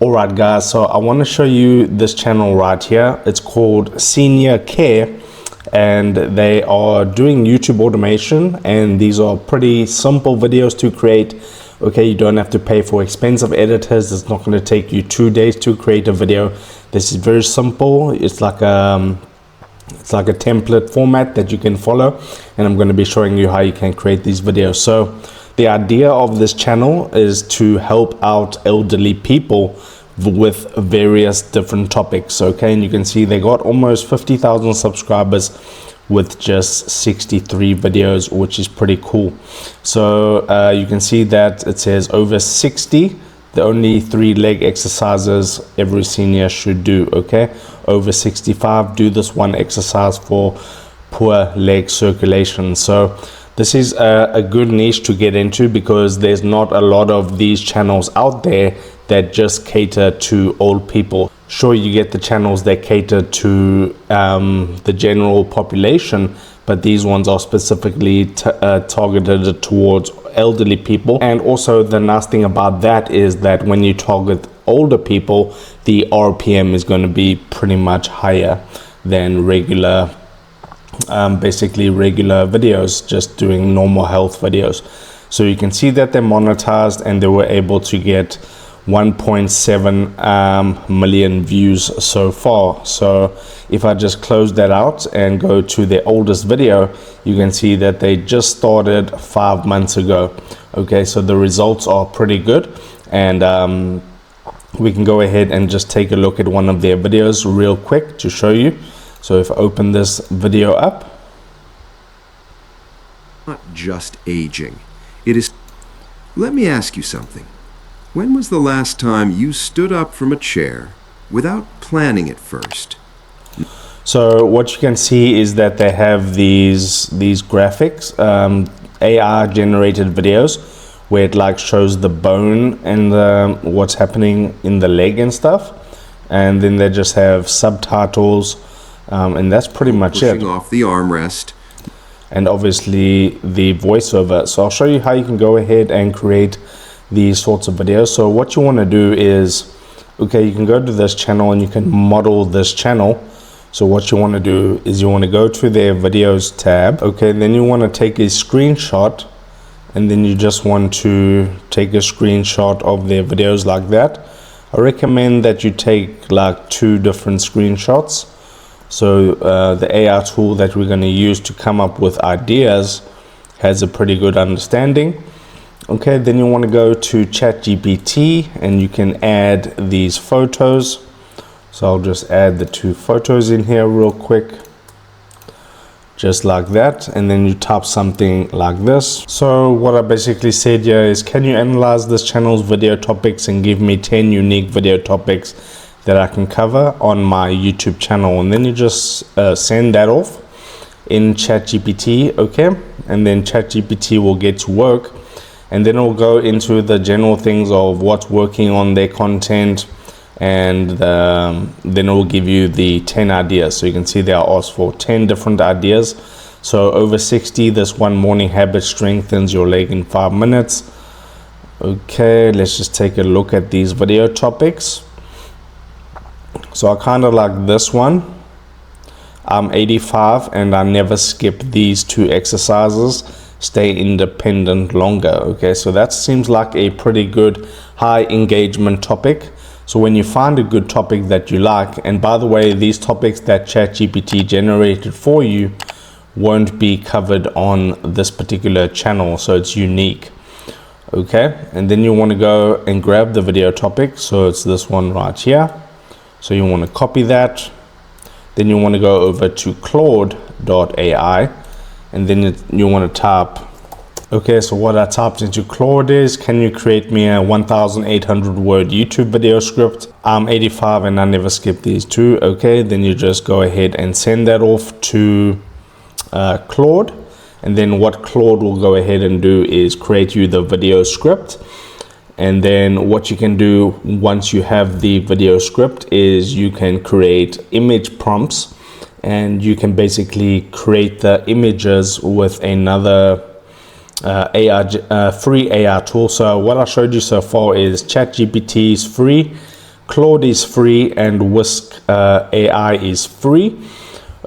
Alright guys, so I want to show you this channel right here. It's called Senior Care and they are doing YouTube automation, and these are pretty simple videos to create. Okay, you don't have to pay for expensive editors. It's not going to take you 2 days to create a video. This is very simple. It's like a template format that you can follow, and I'm going to be showing you how you can create these videos. So the idea of this channel is to help out elderly people with various different topics. Okay, and you can see they got almost 50,000 subscribers with just 63 videos, which is pretty cool. So you can see that it says over 60, the only 3 leg exercises every senior should do. Okay, over 65, do this one exercise for poor leg circulation. So this is a good niche to get into, because there's not a lot of these channels out there that just cater to old people. Sure, you get the channels that cater to the general population, but these ones are specifically targeted towards elderly people. And also the nice thing about that is that when you target older people, the RPM is going to be pretty much higher than regular basically regular videos, just doing normal health videos. So you can see that they're monetized, and they were able to get 1.7 million views so far. So if I just close that out and go to their oldest video, you can see that they just started 5 months ago. Okay, so the results are pretty good, and we can go ahead and just take a look at one of their videos real quick to show you. So if I open this video up, not just aging, it is. Let me ask you something. When was the last time you stood up from a chair without planning it first? So what you can see is that they have these graphics, AI generated videos, where it like shows the bone and what's happening in the leg and stuff, and then they just have subtitles. And that's pretty much it. Pushing off the armrest. And obviously the voiceover. So I'll show you how you can go ahead and create these sorts of videos. So what you want to do is, okay, you can go to this channel and you can model this channel. So what you want to do is you want to go to their videos tab. Okay, and then you want to take a screenshot, and then you just want to take a screenshot of their videos like that. I recommend that you take like 2 different screenshots. So the AI tool that we're going to use to come up with ideas has a pretty good understanding. Okay, then you want to go to ChatGPT and you can add these photos. So I'll just add the 2 photos in here real quick, just like that, and then you type something like this. So what I basically said here is, can you analyze this channel's video topics and give me 10 unique video topics that I can cover on my YouTube channel? And then you just send that off in ChatGPT. Okay, and then ChatGPT will get to work, and then it will go into the general things of what's working on their content, and then it will give you the 10 ideas. So you can see they are asked for 10 different ideas. So over 60, this one morning habit strengthens your leg in 5 minutes. Okay, let's just take a look at these video topics. So I kind of like this one. I'm 85 and I never skip these 2 exercises. Stay independent longer. Okay, so that seems like a pretty good high engagement topic. So when you find a good topic that you like, and by the way, these topics that ChatGPT generated for you won't be covered on this particular channel, so it's unique. Okay, and then you want to go and grab the video topic. So it's this one right here. So you want to copy that. Then you want to go over to Claude.ai, and then you want to type. Okay, so what I typed into Claude is, can you create me a 1,800 word YouTube video script? I'm 85 and I never skip these 2. Okay, then you just go ahead and send that off to Claude. And then what Claude will go ahead and do is create you the video script. And then what you can do once you have the video script is you can create image prompts, and you can basically create the images with another free AI tool. So what I showed you so far is ChatGPT is free. Claude is free and Whisk AI is free.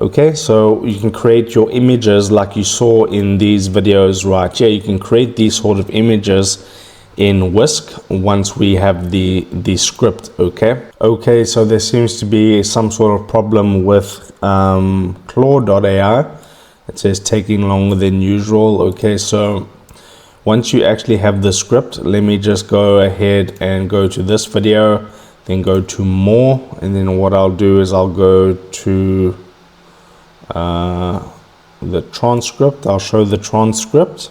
Okay, so you can create your images like you saw in these videos right here. You can create these sort of images in Whisk once we have the script. Okay, so there seems to be some sort of problem with Claude.ai. It says taking longer than usual. Okay, so once you actually have the script, let me just go ahead and go to this video, then go to more, and then what I'll do is I'll go to the transcript. I'll show the transcript,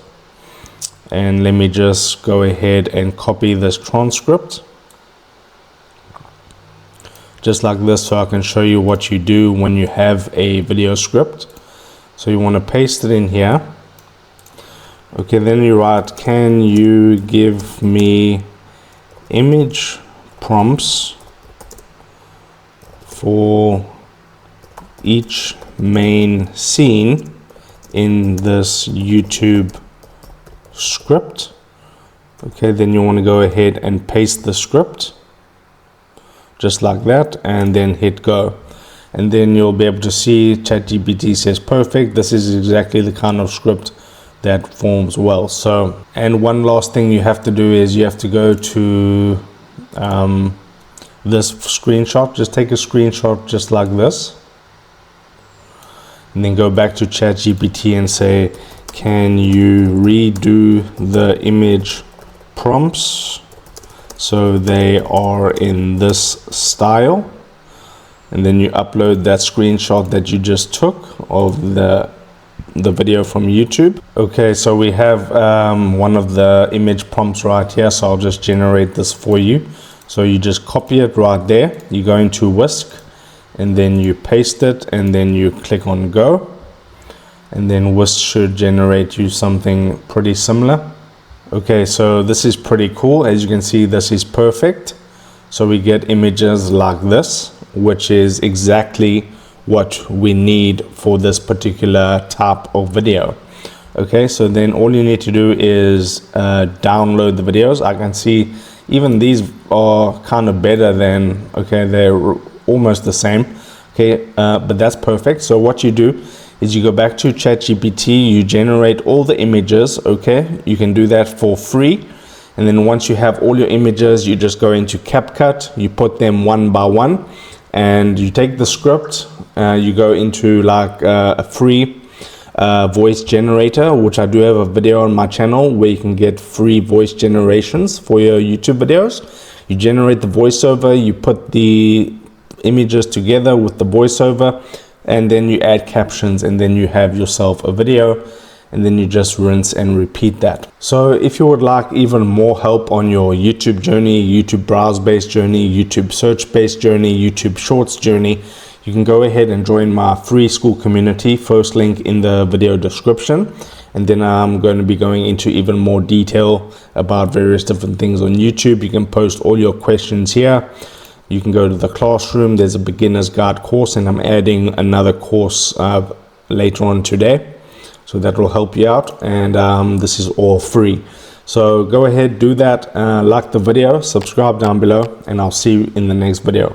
and let me just go ahead and copy this transcript just like this, so I can show you what you do when you have a video script. So you want to paste it in here. Okay, then you write, can you give me image prompts for each main scene in this YouTube script. Okay, then you want to go ahead and paste the script just like that, and then hit go, and then you'll be able to see ChatGPT says perfect. This is exactly the kind of script that forms well. So, and one last thing you have to do is you have to go to this screenshot. Just take a screenshot just like this, and then go back to ChatGPT and say, can you redo the image prompts so they are in this style? And then you upload that screenshot that you just took of the video from YouTube. Okay, so we have one of the image prompts right here, so I'll just generate this for you. So you just copy it right there, you go into Whisk, and then you paste it, and then you click on go, and then Whisk should generate you something pretty similar. Okay, so this is pretty cool. As you can see, this is perfect. So we get images like this, which is exactly what we need for this particular type of video. Okay, so then all you need to do is download the videos. I can see even these are kind of better than, okay, they're almost the same. Okay, but that's perfect. So what you do is you go back to ChatGPT, you generate all the images. Okay, you can do that for free. And then once you have all your images, you just go into CapCut, you put them one by one, and you take the script, you go into like a free voice generator, which I do have a video on my channel where you can get free voice generations for your YouTube videos. You generate the voiceover, you put the images together with the voiceover, and then you add captions, and then you have yourself a video, and then you just rinse and repeat that. So if you would like even more help on your YouTube journey, YouTube browse-based journey, YouTube search-based journey, YouTube shorts journey, you can go ahead and join my free school community. First link in the video description. And then I'm going to be going into even more detail about various different things on YouTube. You can post all your questions here. You can go to the classroom. There's a beginner's guide course, and I'm adding another course later on today. So that will help you out, and this is all free. So go ahead, do that, like the video, subscribe down below, and I'll see you in the next video.